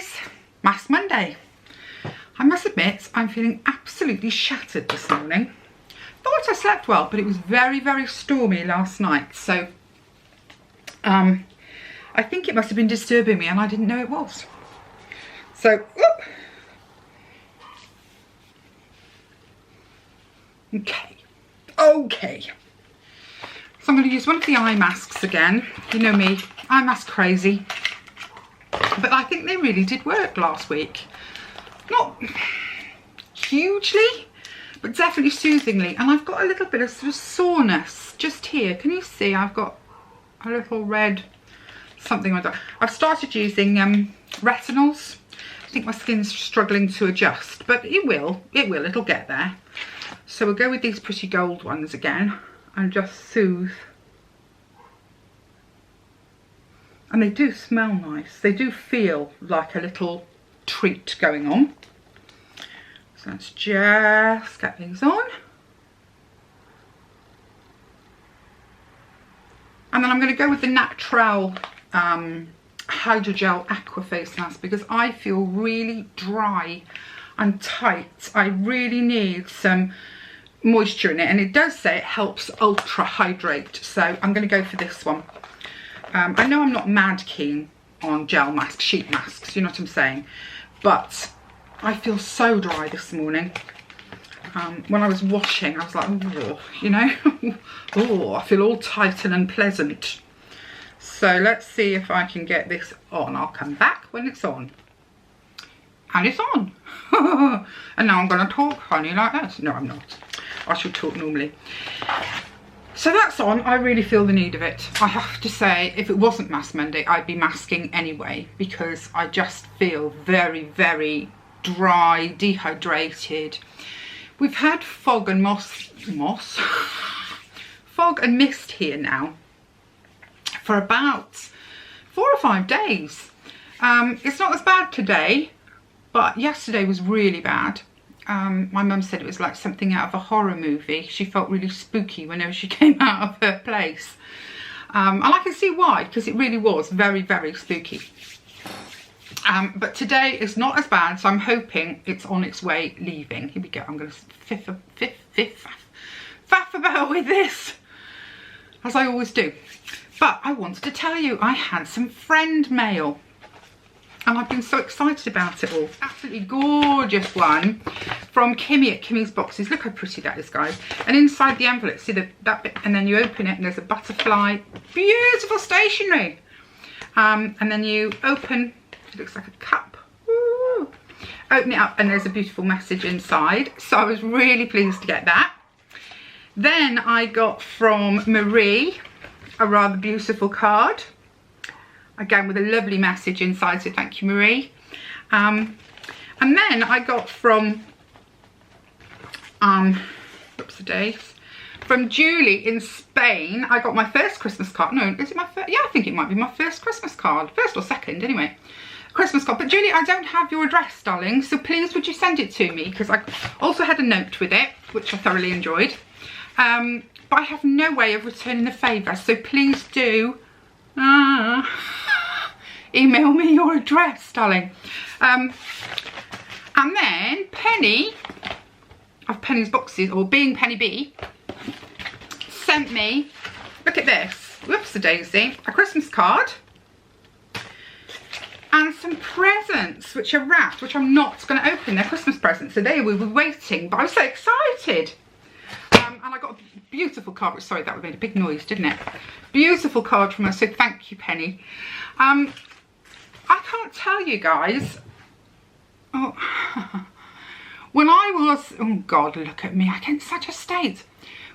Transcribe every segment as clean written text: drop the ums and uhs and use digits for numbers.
guys, Mask Monday. I must admit I'm feeling absolutely shattered this morning. Thought I slept well, but it was very, very stormy last night, so I think it must have been disturbing me and I didn't know it was. So, whoop. Okay. So I'm going to use one of the eye masks again. You know me, eye mask crazy. But I think they really did work last week. Not hugely, but definitely soothingly. And I've got a little bit of sort of soreness just here. Can you see? I've got a little red something like that. I've started using retinols. I think my skin's struggling to adjust, but it'll get there. So we'll go with these pretty gold ones again and just soothe. And they do smell nice. They do feel like a little treat going on. So let's just get these on. And then I'm going to go with the Natural Hydrogel Aqua Face Mask because I feel really dry and tight. I really need some moisture in it, and it does say it helps ultra hydrate, so I'm going to go for this one. I know I'm not mad keen on gel masks, sheet masks, you know what I'm saying, but I feel so dry this morning. When I was washing I was like, oh, you know, oh, I feel all tight and unpleasant. So let's see if I can get this on. I'll come back when it's on. And it's on. And now I'm going to talk funny like that. No, I'm not. I should talk normally. So that's on. I really feel the need of it. I have to say, if it wasn't Mask Monday, I'd be masking anyway, because I just feel very, very dry, dehydrated. We've had fog and fog and mist here now for about 4 or 5 days. It's not as bad today, but yesterday was really bad. My mum said it was like something out of a horror movie. She felt really spooky whenever she came out of her place. And I can see why, because it really was very, very spooky. But today is not as bad, so I'm hoping it's on its way leaving. Here we go. I'm going to faff about with this, as I always do. But I wanted to tell you, I had some friend mail. And I've been so excited about it all. Absolutely gorgeous one from Kimmy at Kimmy's Boxes. Look how pretty that is, guys. And inside the envelope, see that bit, and then you open it and there's a butterfly. Beautiful stationery. And then you open, it looks like a cup. Ooh. Open it up and there's a beautiful message inside. So I was really pleased to get that. Then I got from Marie a rather beautiful card. Again, with a lovely message inside, so thank you, Marie. And then I got from, whoops the dates, from Julie in Spain. I got my first Christmas card. No, is it my first? Yeah, I think it might be my first Christmas card. First or second, anyway. Christmas card. But Julie, I don't have your address, darling, so please would you send it to me? Because I also had a note with it, which I thoroughly enjoyed. But I have no way of returning the favour, so please do email me your address, darling. And then Penny of Penny's Boxes, or Being Penny B, sent me, look at this, whoops a daisy, a Christmas card and some presents which are wrapped, which I'm not going to open. They're Christmas presents, so they will be waiting, but I'm so excited. And I got a beautiful card. Sorry, that made a big noise, didn't it? Beautiful card from her, so thank you, Penny. I can't tell you guys. Oh, when I was, oh God, look at me, I get in such a state.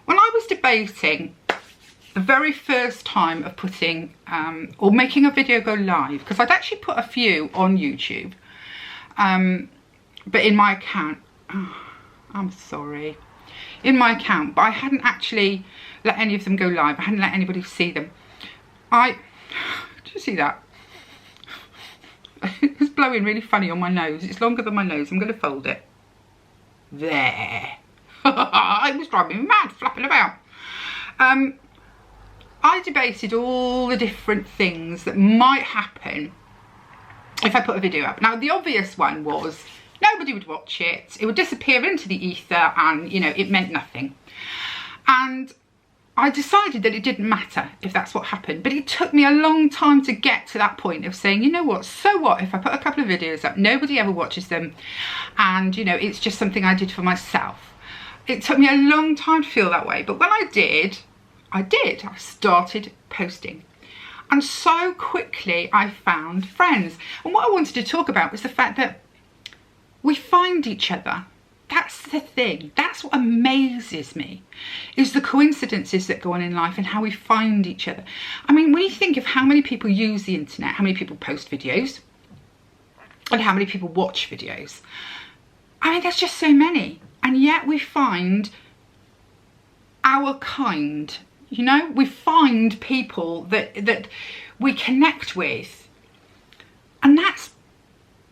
When I was debating the very first time of putting, or making a video go live, because I'd actually put a few on YouTube, but in my account, oh, I'm sorry. In my account, but I hadn't actually let any of them go live. I hadn't let anybody see them. Do you see that? It's blowing really funny on my nose. It's longer than my nose. I'm going to fold it. There. It was driving me mad, flapping about. I debated all the different things that might happen if I put a video up. Now, the obvious one was nobody would watch it. It would disappear into the ether and, you know, it meant nothing. And I decided that it didn't matter if that's what happened, but it took me a long time to get to that point of saying, you know what, so what if I put a couple of videos up, nobody ever watches them, and, you know, it's just something I did for myself. It took me a long time to feel that way, but when I did. I started posting. And so quickly I found friends. And what I wanted to talk about was the fact that we find each other. That's the thing. That's what amazes me, is the coincidences that go on in life and how we find each other. I mean, when you think of how many people use the internet, how many people post videos, and how many people watch videos, I mean, there's just so many. And yet we find our kind, you know, we find people that we connect with. And that's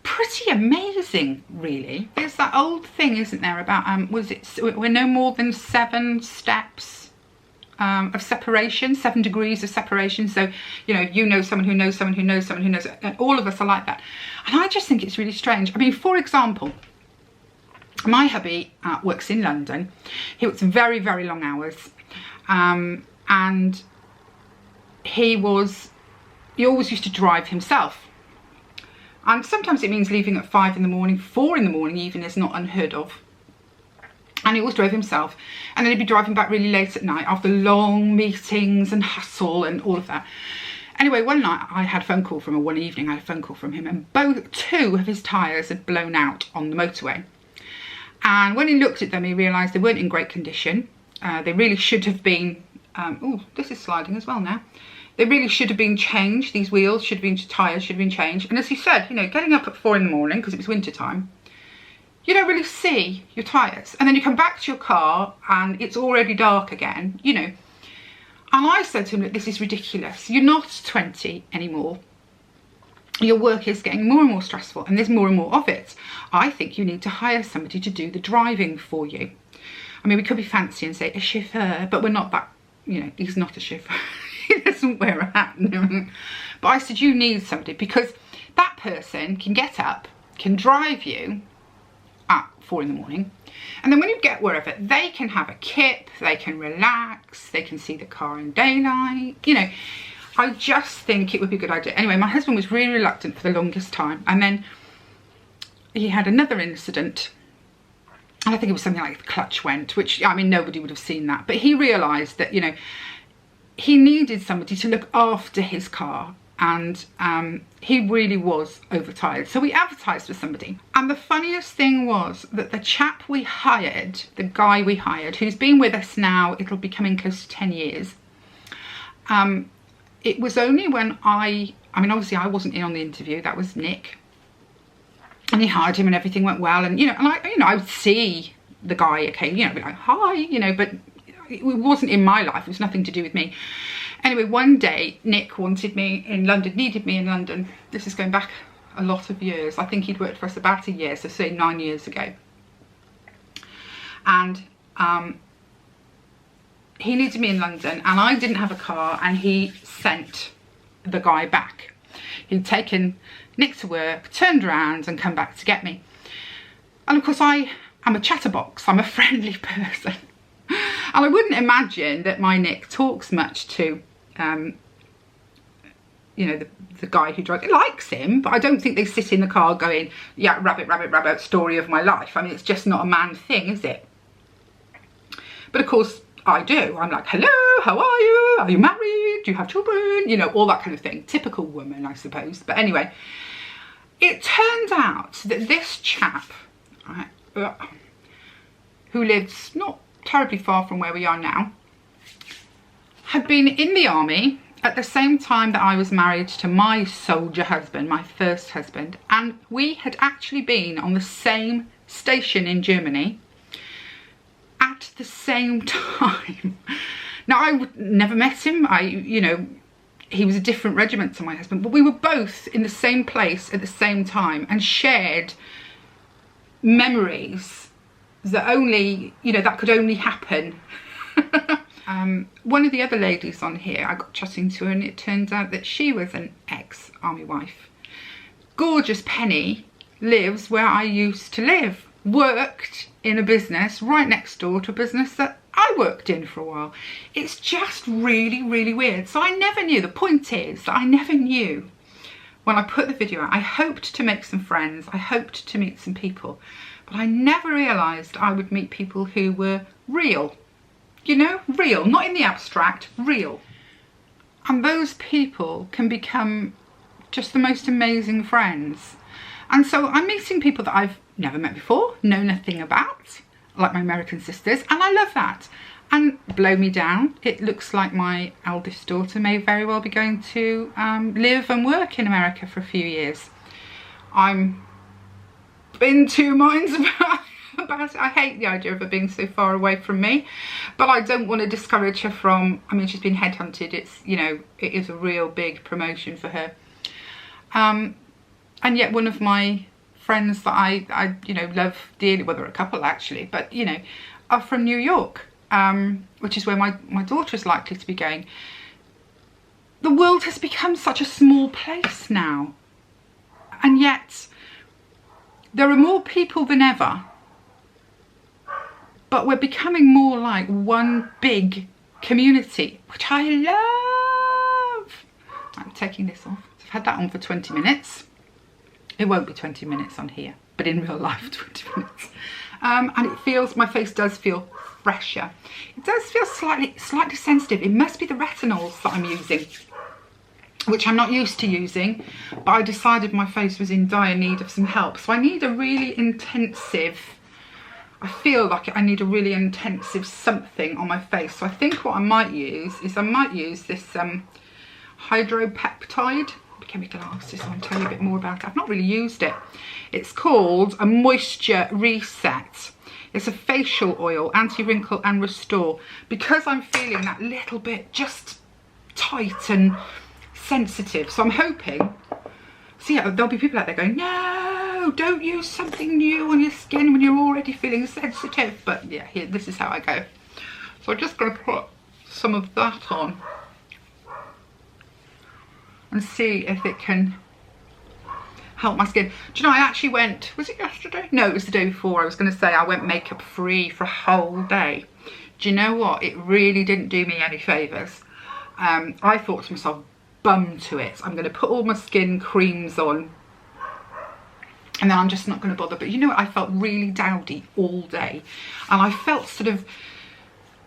pretty amazing, really. There's that old thing, isn't there, about we're no more than 7 steps of separation, 7 degrees of separation. So, you know someone who knows someone who knows someone who knows, and all of us are like that. And I just think it's really strange. I mean, for example, my hubby works in London. He works very, very long hours, and he always used to drive himself. And sometimes it means leaving at 5 in the morning, 4 in the morning even is not unheard of. And he always drove himself. And then he'd be driving back really late at night after long meetings and hustle and all of that. Anyway, one night I had a phone call from him, one evening I had a phone call from him, and 2 of his tyres had blown out on the motorway. And when he looked at them, he realised they weren't in great condition. They really should have been, oh, this is sliding as well now. They really should have been changed. These wheels should have been, tyres should have been changed. And as he said, you know, getting up at 4 in the morning, because it was winter time, you don't really see your tyres. And then you come back to your car and it's already dark again, you know. And I said to him, look, this is ridiculous. You're not 20 anymore. Your work is getting more and more stressful and there's more and more of it. I think you need to hire somebody to do the driving for you. I mean, we could be fancy and say a chauffeur, but we're not that, you know, he's not a chauffeur. He doesn't wear a hat. But I said, you need somebody, because that person can get up, can drive you at 4 in the morning. And then when you get wherever, they can have a kip, they can relax, they can see the car in daylight, you know. I just think it would be a good idea. Anyway, my husband was really reluctant for the longest time. And then he had another incident. And I think it was something like the clutch went, which, I mean, nobody would have seen that. But he realised that, you know, he needed somebody to look after his car. And he really was overtired. So we advertised for somebody. And the funniest thing was that the chap we hired, the guy we hired, who's been with us now, it'll be coming close to 10 years. It was only when I mean, obviously I wasn't in on the interview, that was Nick. And he hired him and everything went well. And, I would see the guy, okay, be like, hi, but it wasn't in my life. It was nothing to do with me. Anyway, one day Nick wanted me in London, needed me in London. This is going back a lot of years. I think he'd worked for us about a year, so say 9 years ago. And he needed me in London and I didn't have a car, and he sent the guy back. He'd taken Nick to work, turned around and come back to get me. And of course I am a chatterbox, I'm a friendly person. And I wouldn't imagine that my Nick talks much to, the guy who drives. He likes him, but I don't think they sit in the car going, yeah, rabbit, rabbit, rabbit, story of my life. I mean, it's just not a man thing, is it? But of course, I do. I'm like, hello, how are you? Are you married? Do you have children? All that kind of thing. Typical woman, I suppose. But anyway, it turned out that this chap, right, who lives not terribly far from where we are now, had been in the army at the same time that I was married to my soldier husband, my first husband, and we had actually been on the same station in Germany at the same time. Now, I never met him. He was a different regiment to my husband, but we were both in the same place at the same time and shared memories that only, that could only happen. One of the other ladies on here, I got chatting to her, and it turns out that she was an ex-army wife. gorgeous Penny lives where I used to live, worked in a business right next door to a business that I worked in for a while. It's just really, really weird. So I never knew. The point is that I never knew when I put the video out. I hoped to make some friends. I hoped to meet some people. But I never realised I would meet people who were real. You know, real. Not in the abstract, real. And those people can become just the most amazing friends. And so I'm meeting people that I've never met before, know nothing about, like my American sisters, and I love that. And blow me down, it looks like my eldest daughter may very well be going to live and work in America for a few years. I'm in two minds about it. I hate the idea of her being so far away from me, but I don't want to discourage her from, I mean, she's been headhunted. It's, you know, it is a real big promotion for her. And yet one of my friends that I you know, love dearly, well, they're a couple actually, but, you know, are from New York, which is where my daughter is likely to be going. The world has become such a small place now, and yet there are more people than ever, but we're becoming more like one big community, which I love. I'm taking this off. I've had that on for 20 minutes. It won't be 20 minutes on here, but in real life 20 minutes. And it feels, my face does feel fresher. It does feel slightly sensitive. It must be the retinols that I'm using, which I'm not used to using, but I decided my face was in dire need of some help. So I need a really intensive, I feel like I need a really intensive something on my face. So I think what I might use is, I might use this hydropeptide chemical artist. I'll tell you a bit more about it. I've not really used it. It's called a Moisture Reset. It's a facial oil, anti-wrinkle and restore, because I'm feeling that little bit just tight and sensitive. So I'm hoping, so yeah, there'll be people out there going, no, don't use something new on your skin when you're already feeling sensitive. But yeah, here, this is how I go. So I'm just going to put some of that on and see if it can help my skin. Do you know, I actually went, was it yesterday? No, it was the day before. I was going to say I went makeup free for a whole day. Do you know what? It really didn't do me any favours. I thought to myself, bum to it. I'm going to put all my skin creams on and then I'm just not going to bother. But you know what? I felt really dowdy all day. And I felt sort of,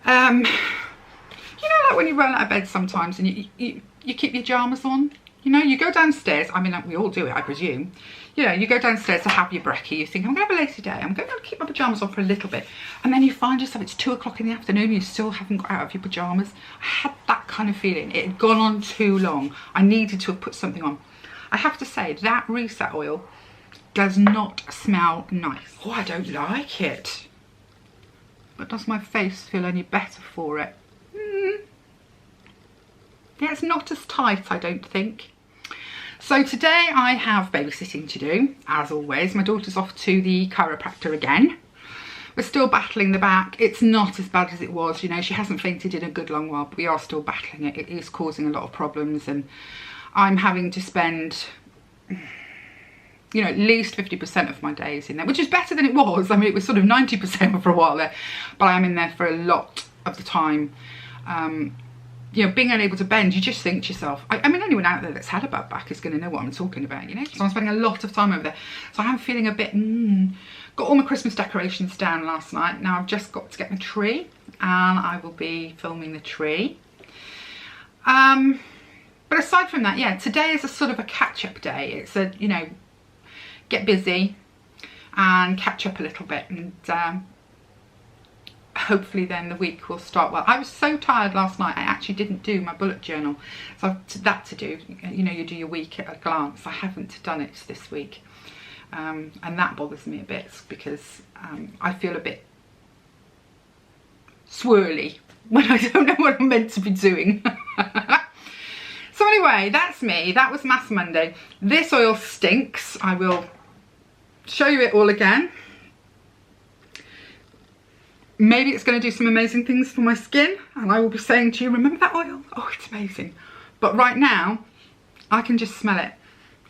you know, like when you run out of bed sometimes and you keep your pyjamas on, you know, you go downstairs, I mean, we all do it, I presume. You know, you go downstairs to have your brekkie, you think, I'm going to have a lazy day, I'm going to keep my pyjamas on for a little bit. And then you find yourself, it's 2 o'clock in the afternoon, you still haven't got out of your pyjamas. I had that kind of feeling. It had gone on too long. I needed to have put something on. I have to say, that reset oil does not smell nice. Oh, I don't like it. But does my face feel any better for it? Yeah, it's not as tight, I don't think. So today I have babysitting to do, as always. My daughter's off to the chiropractor again. We're still battling the back. It's not as bad as it was, you know, she hasn't fainted in a good long while, but we are still battling it. It is causing a lot of problems, and I'm having to spend, you know, at least 50% of my days in there, which is better than it was. I mean, it was sort of 90% for a while there, but I'm in there for a lot of the time. You know, being unable to bend, you just think to yourself, I mean, anyone out there that's had a bad back is going to know what I'm talking about, you know. So I'm spending a lot of time over there. So I am feeling a bit, got all my Christmas decorations down last night. Now I've just got to get my tree, and I will be filming the tree. But aside from that, yeah, today is a sort of a catch-up day. It's a, you know, get busy and catch up a little bit, and hopefully then the week will start well. I was so tired last night, I actually didn't do my bullet journal. So I've that to do, you know, you do your week at a glance. I haven't done it this week. And that bothers me a bit, because I feel a bit swirly when I don't know what I'm meant to be doing. So anyway, that's me. That was Mass Monday. This oil stinks. I will show you it all again. Maybe it's going to do some amazing things for my skin, and I will be saying to you, remember that oil? Oh, it's amazing. But right now, I can just smell it.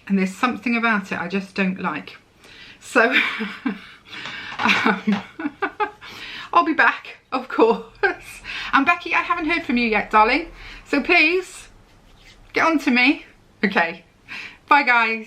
and there's something about it I just don't like. So I'll be back, of course. And Becky, I haven't heard from you yet, darling, so please get on to me. Okay, bye guys.